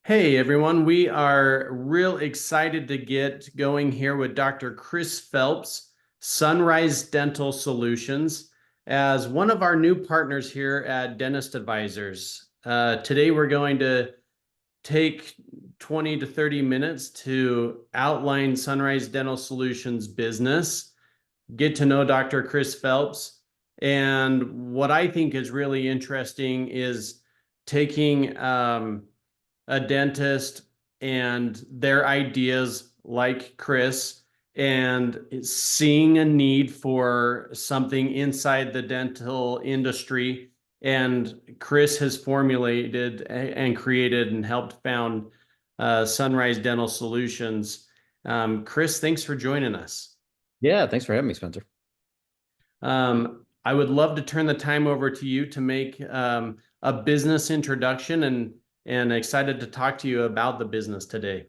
Hey everyone, we are real excited to get going here with Dr. Chris Phelps, Sunrise Dental Solutions, as one of our new partners here at Dentist Advisors. Today we're going to take 20 to 30 minutes to outline Sunrise Dental Solutions business, get to know Dr. Chris Phelps, and what I think is really interesting is taking a dentist and their ideas like Chris and seeing a need for something inside the dental industry. And Chris has formulated and created and helped found Sunrise Dental Solutions. Chris, thanks for joining us. Yeah, thanks for having me, Spencer. I would love to turn the time over to you to make a business introduction and excited to talk to you about the business today.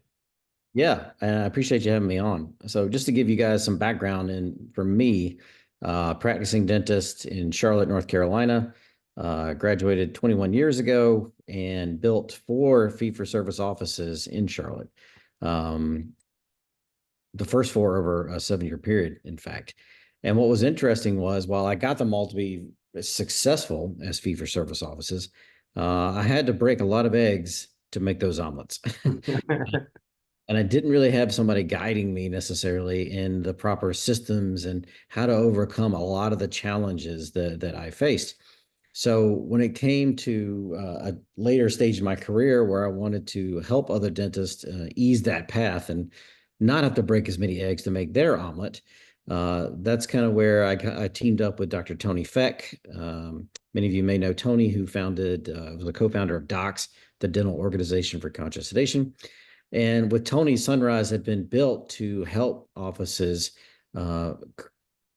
Yeah, and I appreciate you having me on. So just to give you guys some background, and for me, practicing dentist in Charlotte, North Carolina, graduated 21 years ago and built 4 fee-for-service offices in Charlotte. Um, the first 4 over a 7-year period, in fact. And what was interesting was while I got them all to be successful as fee-for-service offices, I had to break a lot of eggs to make those omelets. And I didn't really have somebody guiding me necessarily in the proper systems and how to overcome a lot of the challenges that I faced. So when it came to a later stage in my career where I wanted to help other dentists ease that path and not have to break as many eggs to make their omelet, that's kind of where I teamed up with Dr. Tony Feck. Many of you may know Tony, who was a co-founder of DOCS, the Dental Organization for Conscious Sedation. And with Tony, Sunrise had been built to help offices uh,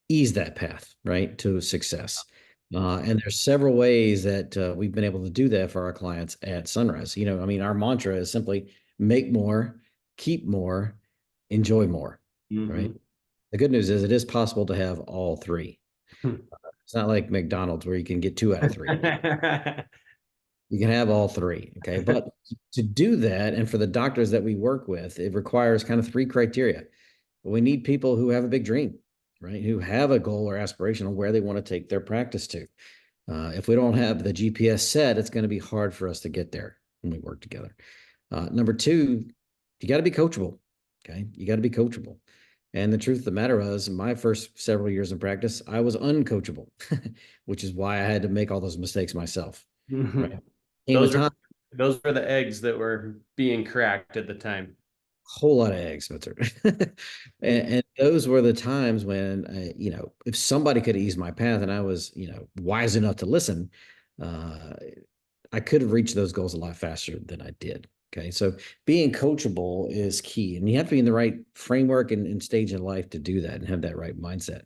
ease that path, right, to success. And there's several ways that we've been able to do that for our clients at Sunrise. I mean, our mantra is simply make more, keep more, enjoy more, right? Mhm. The good news is it is possible to have all three. It's not like McDonald's where you can get 2 out of 3. You can have all three. Okay. But to do that, and for the doctors that we work with, it requires kind of 3 criteria. We need people who have a big dream, right? Who have a goal or aspiration on where they want to take their practice to. If we don't have the GPS set, it's going to be hard for us to get there when we work together. Number 2, you got to be coachable. Okay. You got to be coachable. And the truth of the matter is, in my first several years in practice, I was uncoachable, which is why I had to make all those mistakes myself, right? Mhm. Came a Those are time, those were the eggs that were being cracked at the time. whole lot of eggs, Spencer. And those were the times when, if somebody could ease my path and I was, wise enough to listen, uh, I could have reached those goals a lot faster than I did. Okay. So being coachable is key, and you have to be in the right framework and stage in life to do that and have that right mindset.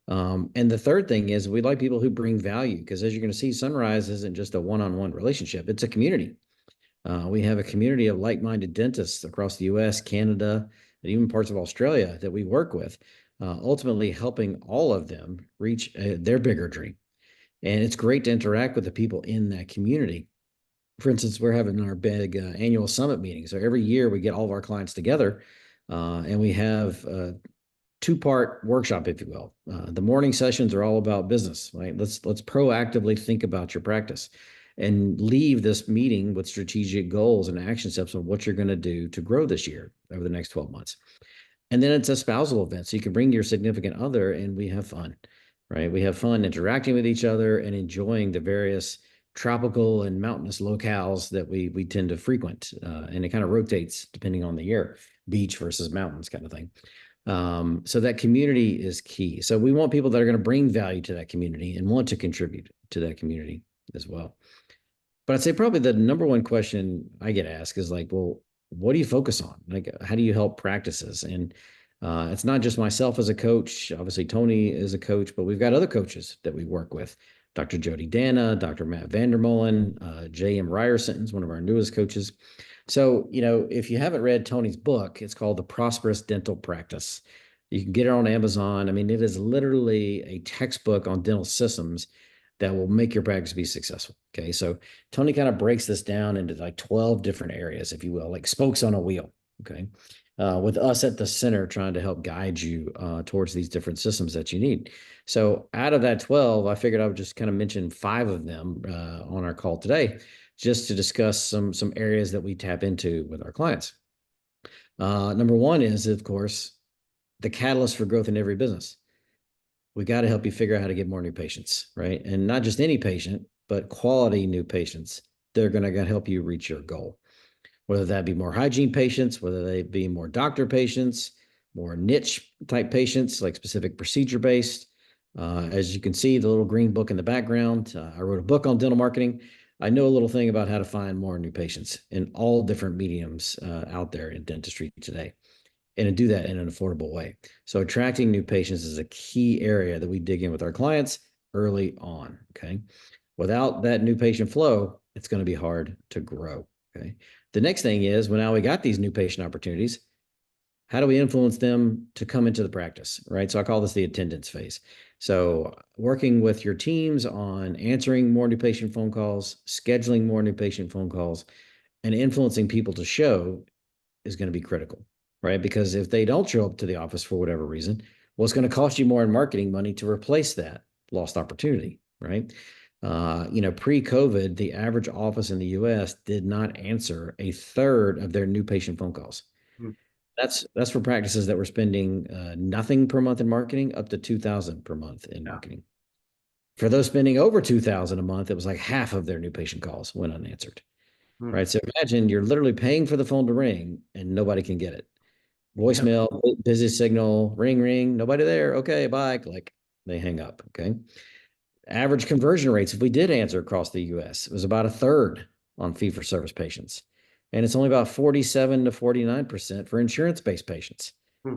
And the third thing is we like people who bring value, because as you're going to see, Sunrise isn't just a one-on-one relationship, it's a community. We have a community of like-minded dentists across the US, Canada, and even parts of Australia that we work with, ultimately helping all of them reach their bigger dream. And it's great to interact with the people in that community. For instance, we're having our big annual summit meeting. So every year we get all of our clients together, and we have a 2-part workshop, if you will. The morning sessions are all about business, right? Let's proactively think about your practice and leave this meeting with strategic goals and action steps on what you're going to do to grow this year over the next 12 months. And then it's a spousal event. So you can bring your significant other and we have fun, right? We have fun interacting with each other and enjoying the various tropical and mountainous locales that we tend to frequent. And it kind of rotates depending on the year, beach versus mountains kind of thing. So that community is key. So we want people that are going to bring value to that community and want to contribute to that community as well. But I'd say probably the number one question I get asked is like, well, what do you focus on? Like, how do you help practices? And it's not just myself as a coach. Obviously, Tony is a coach, but we've got other coaches that we work with. Dr. Jody Dana, Dr. Matt Vandermolen, J.M. Ryerson's one of our newest coaches. So, if you haven't read Tony's book, it's called The Prosperous Dental Practice. You can get it on Amazon. I mean, it is literally a textbook on dental systems that will make your practice be successful. Okay. So Tony kind of breaks this down into like 12 different areas, if you will, like spokes on a wheel. Okay. With us at the center trying to help guide you towards these different systems that you need. So out of that 12, I figured I would just kind of mention 5 of them on our call today, just to discuss some areas that we tap into with our clients. Number 1 is, of course, the catalyst for growth in every business. We got to help you figure out how to get more new patients, right? And not just any patient, but quality new patients. They're going to help you reach your goal, whether that be more hygiene patients, whether they be more doctor patients, more niche type patients, like specific procedure based. As you can see, the little green book in the background, I wrote a book on dental marketing. I know a little thing about how to find more new patients in all different mediums out there in dentistry today, and to do that in an affordable way. So attracting new patients is a key area that we dig in with our clients early on. Okay. Without that new patient flow, it's going to be hard to grow. Okay. The next thing is, when now we got these new patient opportunities, how do we influence them to come into the practice, right? So I call this the attendance phase. So working with your teams on answering more new patient phone calls, scheduling more new patient phone calls, and influencing people to show is going to be critical, right? Because if they don't show up to the office for whatever reason, well, it's going to cost you more in marketing money to replace that lost opportunity, right? Pre-COVID, the average office in the US did not answer a third of their new patient phone calls. Hmm. That's for practices that were spending nothing per month in marketing, up to $2,000 per month in marketing. For those spending over $2,000 a month, it was like half of their new patient calls went unanswered. Right. So imagine you're literally paying for the phone to ring and nobody can get it. Voicemail, busy signal, ring, ring, nobody there. Okay, bye. Click. They hang up. Okay. Average conversion rates, if we did answer across the US, it was about a third on fee-for-service patients. And it's only about 47 to 49% for insurance-based patients. I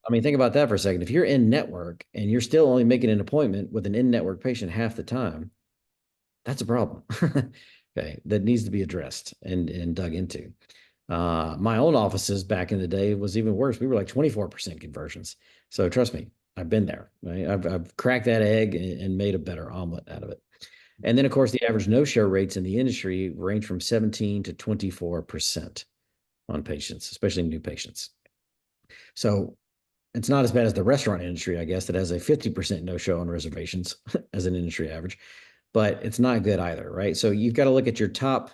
mean, think about that for a second. If you're in network and you're still only making an appointment with an in-network patient half the time, that's a problem. Okay, that needs to be addressed and dug into. My own offices back in the day was even worse. We were like 24% conversions. So trust me, I've been there. Right? I've cracked that egg and made a better omelet out of it. And then, of course, the average no-show rates in the industry range from 17 to 24% on patients, especially new patients. So it's not as bad as the restaurant industry, I guess, that has a 50% no-show on reservations as an industry average, but it's not good either, right? So you've got to look at your top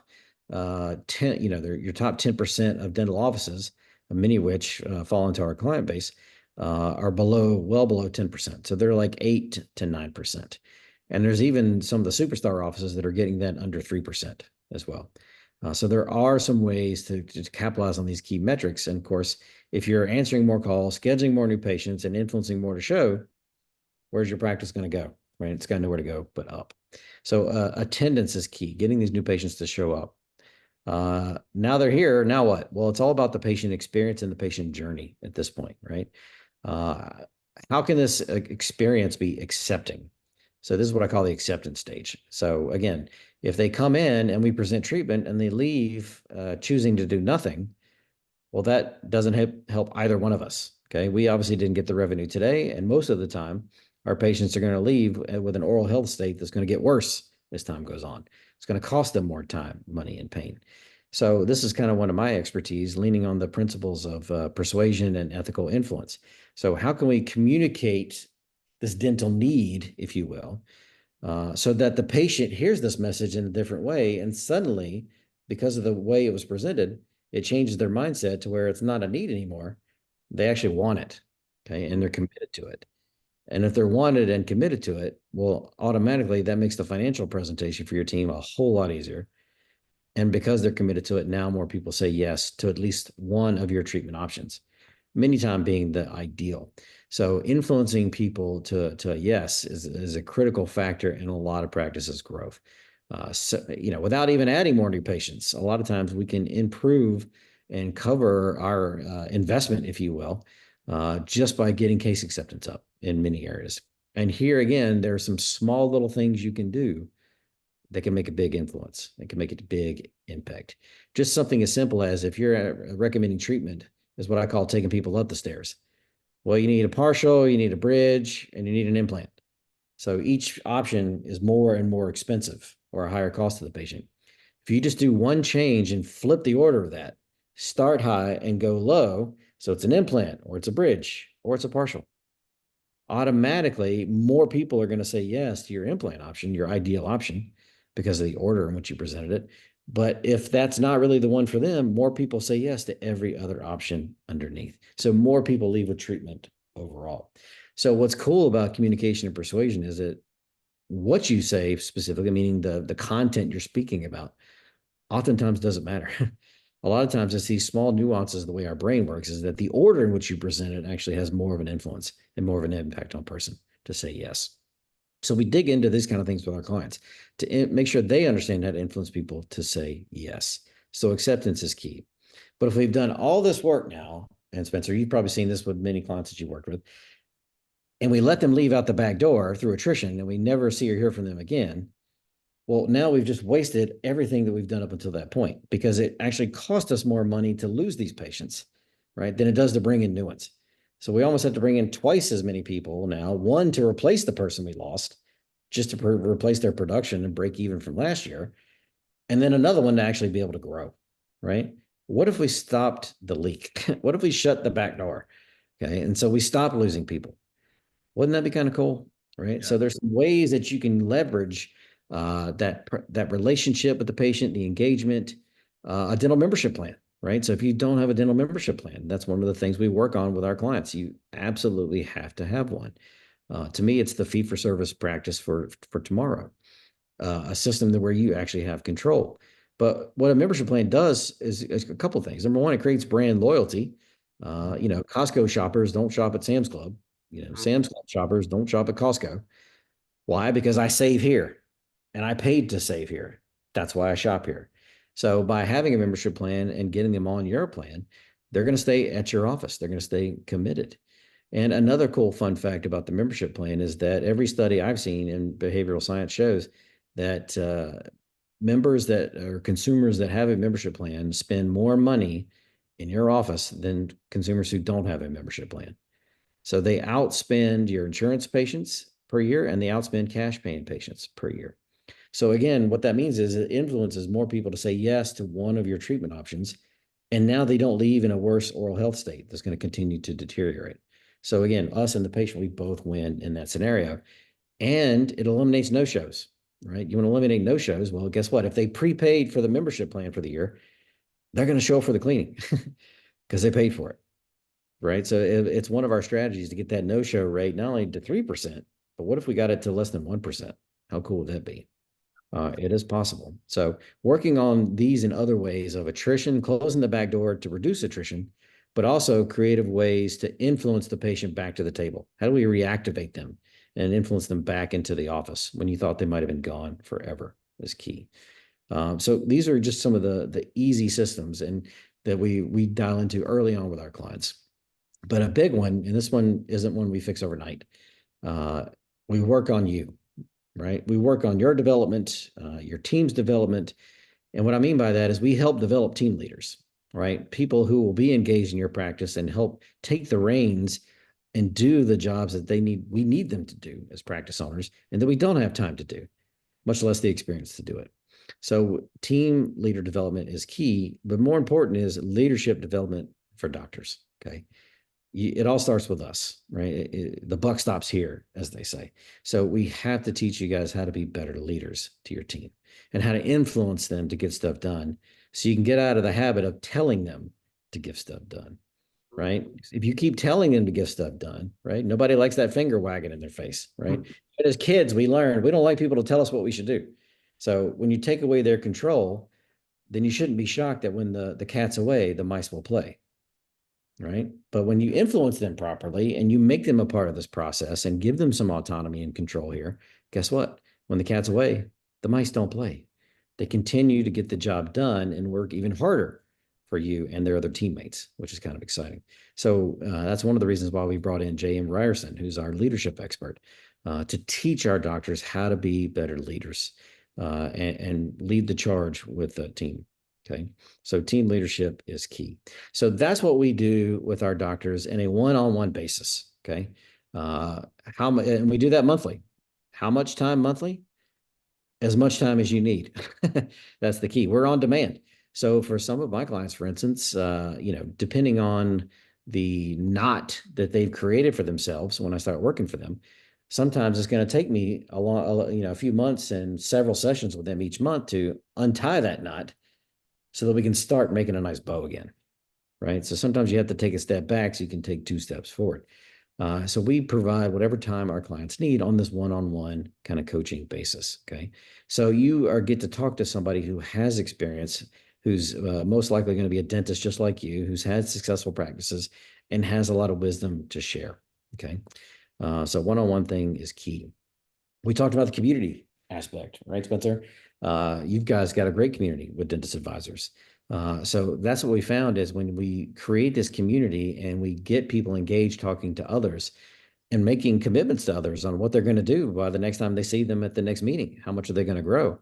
10, your top 10% of dental offices, many of which fall into our client base, are well below 10%. So they're like 8 to 9%. And there's even some of the superstar offices that are getting that under 3% as well. So there are some ways to capitalize on these key metrics. And of course, if you're answering more calls, scheduling more new patients, and influencing more to show, where's your practice going to go? Right? It's got nowhere to go but up. So attendance is key, getting these new patients to show up. Now they're here. Now what? Well, it's all about the patient experience and the patient journey at this point, right? How can this experience be accepting? So this is what I call the acceptance stage. So again, if they come in and we present treatment and they leave choosing to do nothing, well, that doesn't help either one of us. Okay. We obviously didn't get the revenue today. And most of the time, our patients are going to leave with an oral health state that's going to get worse as time goes on. It's going to cost them more time, money, and pain. So this is kind of one of my expertise, leaning on the principles of persuasion and ethical influence. So how can we communicate this dental need, if you will, so that the patient hears this message in a different way, and suddenly, because of the way it was presented, it changes their mindset to where it's not a need anymore. They actually want it, okay, and they're committed to it. And if they're wanted and committed to it, well, automatically that makes the financial presentation for your team a whole lot easier. And because they're committed to it, now more people say yes to at least one of your treatment options, many times being the ideal. So influencing people to a yes is a critical factor in a lot of practices' growth. Without even adding more new patients, a lot of times we can improve and cover our investment, if you will, just by getting case acceptance up in many areas. And here again, there are some small little things you can do that can make a big influence. It can make a big impact. Just something as simple as, if you're recommending treatment, is what I call taking people up the stairs. Well, you need a partial, you need a bridge, and you need an implant. So each option is more and more expensive or a higher cost to the patient. If you just do one change and flip the order of that, start high and go low, so it's an implant or it's a bridge or it's a partial, automatically more people are going to say yes to your implant option, your ideal option, because of the order in which you presented it. But if that's not really the one for them, more people say yes to every other option underneath. So more people leave with treatment overall. So what's cool about communication and persuasion is that what you say specifically, meaning the content you're speaking about, oftentimes doesn't matter. A lot of times it's these small nuances of the way our brain works, is that the order in which you present it actually has more of an influence and more of an impact on a person to say yes. So we dig into these kind of things with our clients to make sure they understand how to influence people to say yes. So acceptance is key. But if we've done all this work now, and Spencer, you've probably seen this with many clients that you worked with, and we let them leave out the back door through attrition and we never see or hear from them again, well, now we've just wasted everything that we've done up until that point, because it actually cost us more money to lose these patients, right, than it does to bring in new ones. So we almost have to bring in twice as many people now, one to replace the person we lost, just to replace their production and break even from last year, and then another one to actually be able to grow, right? What if we stopped the leak? What if we shut the back door? Okay. And so we stop losing people. Wouldn't that be kind of cool? Right. Yeah. So there's some ways that you can leverage that relationship with the patient, the engagement, a dental membership plan, right? So if you don't have a dental membership plan, that's one of the things we work on with our clients. You absolutely have to have one. To me, it's the fee for service practice for tomorrow, a system that where you actually have control. But what a membership plan does is a couple of things. Number one, it creates brand loyalty. Costco shoppers don't shop at Sam's Club. Sam's Club shoppers don't shop at Costco. Why? Because I save here and I paid to save here. That's why I shop here. So by having a membership plan and getting them on your plan, they're going to stay at your office. They're going to stay committed. And another cool fun fact about the membership plan is that every study I've seen in behavioral science shows that members that are consumers that have a membership plan spend more money in your office than consumers who don't have a membership plan. So they outspend your insurance patients per year and they outspend cash paying patients per year. So again, what that means is it influences more people to say yes to one of your treatment options. And now they don't leave in a worse oral health state that's going to continue to deteriorate. So again, us and the patient, we both win in that scenario. And it eliminates no-shows, right? You want to eliminate no-shows. Well, guess what? If they prepaid for the membership plan for the year, they're going to show up for the cleaning because they paid for it, right? So it's one of our strategies to get that no-show rate not only to 3%, but what if we got it to less than 1%? How cool would that be? It is possible. So working on these and other ways of attrition, closing the back door to reduce attrition, but also creative ways to influence the patient back to the table. How do we reactivate them and influence them back into the office when you thought they might have been gone forever is key. So these are just some of the easy systems and that we dial into early on with our clients. But a big one, and this one isn't one we fix overnight. We work on you, right? We work on your development, your team's development. And what I mean by that is we help develop team leaders, right? People who will be engaged in your practice and help take the reins and do the jobs that we need them to do as practice owners and that we don't have time to do, much less the experience to do it. So team leader development is key, but more important is leadership development for doctors, okay? It all starts with us, right? The buck stops here, as they say. So we have to teach you guys how to be better leaders to your team and how to influence them to get stuff done so you can get out of the habit of telling them to get stuff done, right? If you keep telling them to get stuff done, right? Nobody likes that finger wagging in their face, right? But as kids, we learn we don't like people to tell us what we should do. So when you take away their control, then you shouldn't be shocked that when the cat's away, the mice will play. Right. But when you influence them properly and you make them a part of this process and give them some autonomy and control here, guess what? When the cat's away, the mice don't play. They continue to get the job done and work even harder for you and their other teammates, which is kind of exciting. So that's one of the reasons why we brought in J.M. Ryerson, who's our leadership expert, to teach our doctors how to be better leaders and lead the charge with the team. Okay. So team leadership is key. So that's what we do with our doctors in a one-on-one basis. Okay. And we do that monthly. How much time monthly? As much time as you need. That's the key. We're on demand. So for some of my clients, for instance, depending on the knot that they've created for themselves when I start working for them, sometimes it's going to take me a few months and several sessions with them each month to untie that knot so that we can start making a nice bow again. Right. So sometimes you have to take a step back so you can take two steps forward. So we provide whatever time our clients need on this one-on-one kind of coaching basis. Okay. So you get to talk to somebody who has experience, who's most likely going to be a dentist just like you, who's had successful practices and has a lot of wisdom to share. Okay. So one-on-one thing is key. We talked about the community aspect, right, Spencer? You guys got a great community with Dentist Advisors. So that's what we found is when we create this community and we get people engaged talking to others and making commitments to others on what they're going to do by the next time they see them at the next meeting, how much are they going to grow?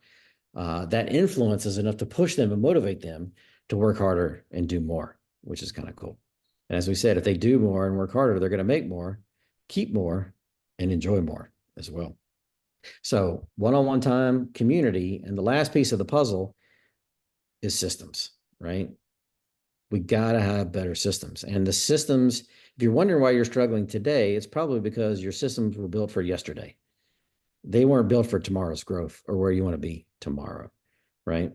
That influence is enough to push them and motivate them to work harder and do more, which is kind of cool. And as we said, if they do more and work harder, they're going to make more, keep more, and enjoy more as well. So one-on-one time, community, and the last piece of the puzzle is systems, right? We got to have better systems. And the systems, if you're wondering why you're struggling today, it's probably because your systems were built for yesterday. They weren't built for tomorrow's growth or where you want to be tomorrow, right?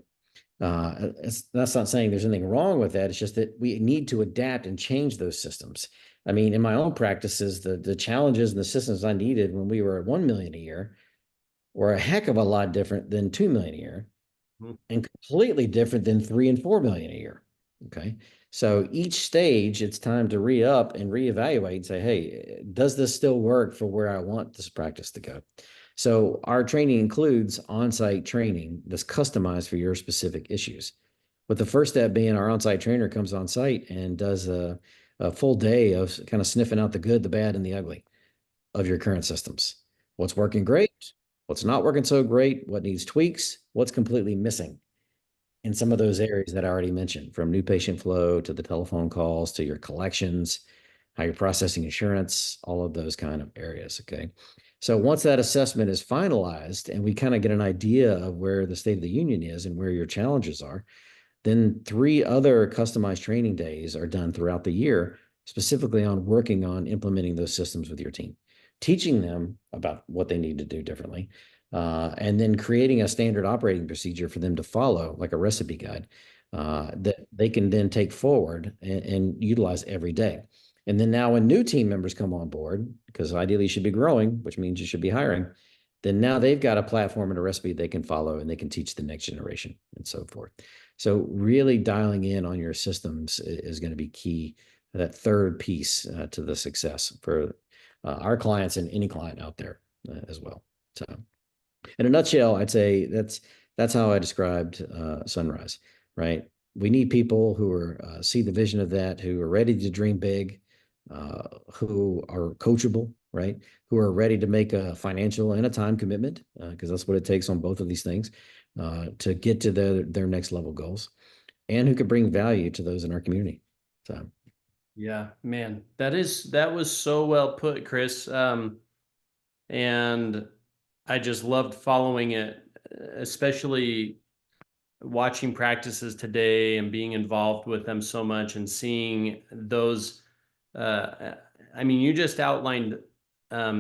That's not saying there's anything wrong with that. It's just that we need to adapt and change those systems. I mean, in my own practices, the challenges and the systems I needed when we were at 1 million a year were a heck of a lot different than 2 million a year and completely different than 3 and 4 million a year. Okay. So each stage, it's time to re-up and reevaluate and say, hey, does this still work for where I want this practice to go? So our training includes on-site training that's customized for your specific issues. With the first step being our on-site trainer comes on site and does a full day of kind of sniffing out the good, the bad, and the ugly of your current systems. What's working great? What's not working so great? What needs tweaks? What's completely missing in some of those areas that I already mentioned, from new patient flow to the telephone calls to your collections, how you're processing insurance, all of those kind of areas. Okay. So once that assessment is finalized and we kind of get an idea of where the state of the union is and where your challenges are, then 3 other customized training days are done throughout the year, specifically on working on implementing those systems with your team, teaching them about what they need to do differently, and then creating a standard operating procedure for them to follow, like a recipe guide, that they can then take forward and utilize every day. And then now when new team members come on board, because ideally you should be growing, which means you should be hiring, then now they've got a platform and a recipe they can follow and they can teach the next generation and so forth. So really dialing in on your systems is going to be key, that third piece to the success for our clients and any client out there as well. So in a nutshell, I'd say that's how I described Sunrise, right? We need people who are see the vision of that, who are ready to dream big, who are coachable, right? Who are ready to make a financial and a time commitment, because that's what it takes on both of these things to get to their next level goals, and who could bring value to those in our community. So, Yeah, man, that was so well put, Chris. And I just loved following it, especially watching practices today and being involved with them so much and seeing those. I mean, you just outlined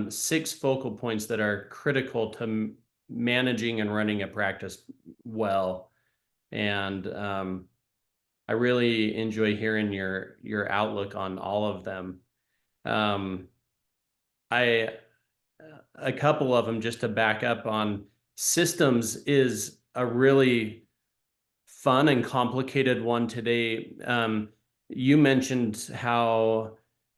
6 focal points that are critical to managing and running a practice well. And I really enjoy hearing your outlook on all of them. I a couple of them, just to back up on systems, is a really fun and complicated one today. You mentioned how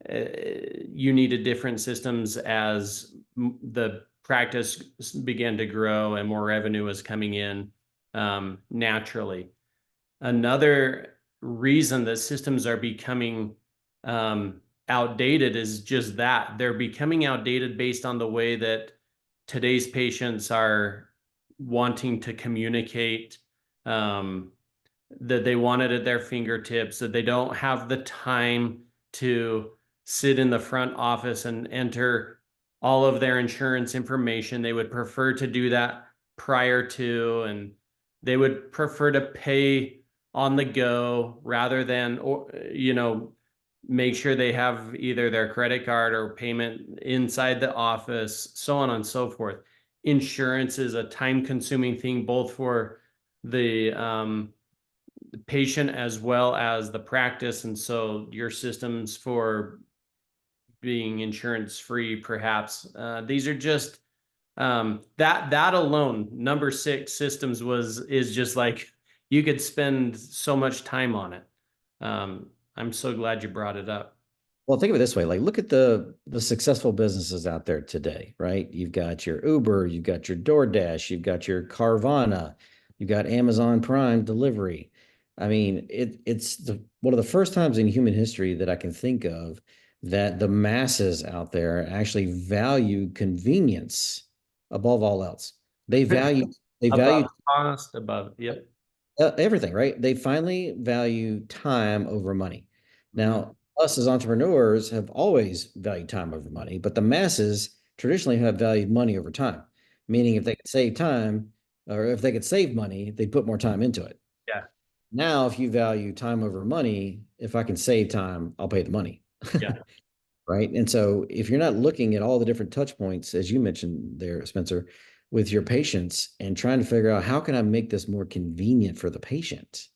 you needed different systems as the practice began to grow and more revenue was coming in naturally. Another reason that systems are becoming outdated is just that they're becoming outdated based on the way that today's patients are wanting to communicate, that they want it at their fingertips, that they don't have the time to sit in the front office and enter all of their insurance information. They would prefer to do that prior to, and they would prefer to pay on the go rather than, or, make sure they have either their credit card or payment inside the office, so on and so forth. Insurance is a time-consuming thing, both for the patient as well as the practice. And so your systems for being insurance free, perhaps, these are just that alone, number 6 systems is just like, you could spend so much time on it. I'm so glad you brought it up. Well, think of it this way, like look at the successful businesses out there today, right? You've got your Uber, you've got your DoorDash, you've got your Carvana, you've got Amazon Prime delivery. I mean, it's one of the first times in human history that I can think of that the masses out there actually value convenience above all else. They value they value Above cost, above, yep. everything, right? They finally value time over money. Mhm. Now, us as entrepreneurs have always valued time over money, but the masses traditionally have valued money over time, meaning if they could save time or if they could save money, they'd put more time into it. Yeah, Now, if you value time over money, if I can save time, I'll pay the money. yeah, Right. And so if you're not looking at all the different touch points, as you mentioned there, Spencer, with your patients and trying to figure out how can I make this more convenient for the patient,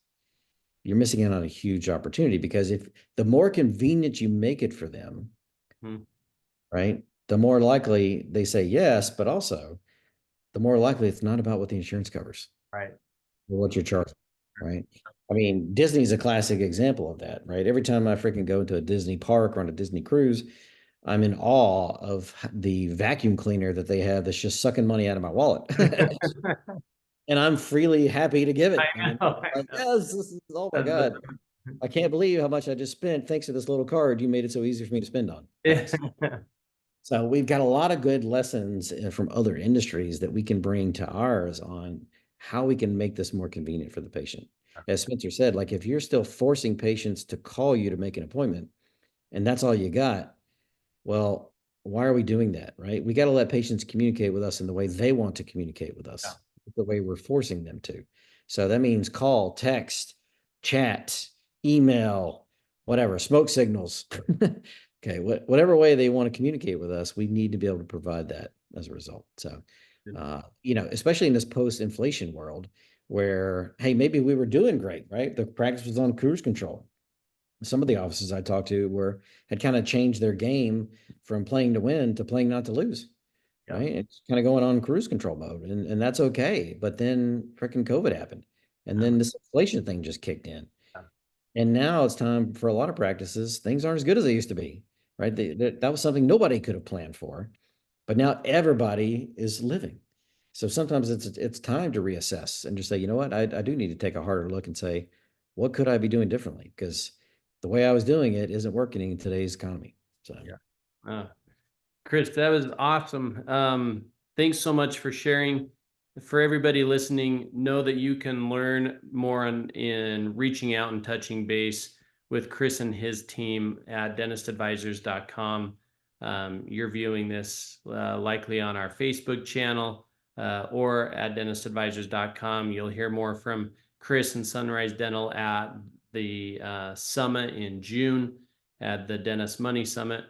you're missing out on a huge opportunity because if the more convenient you make it for them, Mhm. right, the more likely they say yes, but also the more likely it's not about what the insurance covers Right. or what you're charging, right? I mean, Disney's a classic example of that, right? Every time I freaking go into a Disney park or on a Disney cruise, I'm in awe of the vacuum cleaner that they have that's just sucking money out of my wallet. And I'm freely happy to give I it. I mean, know, I like, know. yes, this is, oh my That's God. I can't believe how much I just spent thanks to this little card you made it so easy for me to spend on. Thanks. the- So we've got a lot of good lessons from other industries that we can bring to ours on how we can make this more convenient for the patient. As Spencer said, like if you're still forcing patients to call you to make an appointment and that's all you got, well, why are we doing that, right? We got to let patients communicate with us in the way they want to communicate with Yeah. us, the way we're forcing them to. So that means call, text, chat, email, whatever, smoke signals. Okay, whatever way they want to communicate with us, we need to be able to provide that as a result. So, especially in this post-inflation world where, hey, maybe we were doing great, right? The practice was on cruise control. Some of the offices I talked to had kind of changed their game from playing to win to playing not to lose. Yeah. Right. It's kind of going on cruise control mode and that's okay. But then freaking COVID happened. And then this inflation thing just kicked in. And now it's time for a lot of practices. Things aren't as good as they used to be. Right. That was something nobody could have planned for. But now everybody is living. So sometimes it's time to reassess and just say, you know what, I do need to take a harder look and say, what could I be doing differently? Because the way I was doing it isn't working in today's economy. So Yeah. Chris, that was awesome. Thanks so much for sharing. For everybody listening, know that you can learn more in reaching out and touching base with Chris and his team at dentistadvisors.com. You're viewing this likely on our Facebook channel or at dentistadvisors.com. You'll hear more from Chris and Sunrise Dental at the summit in June at the Dentist Money Summit.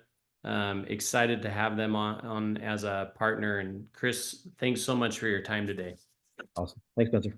Excited to have them on as a partner. And Chris, thanks so much for your time today. awesome. Thanks, Spencer.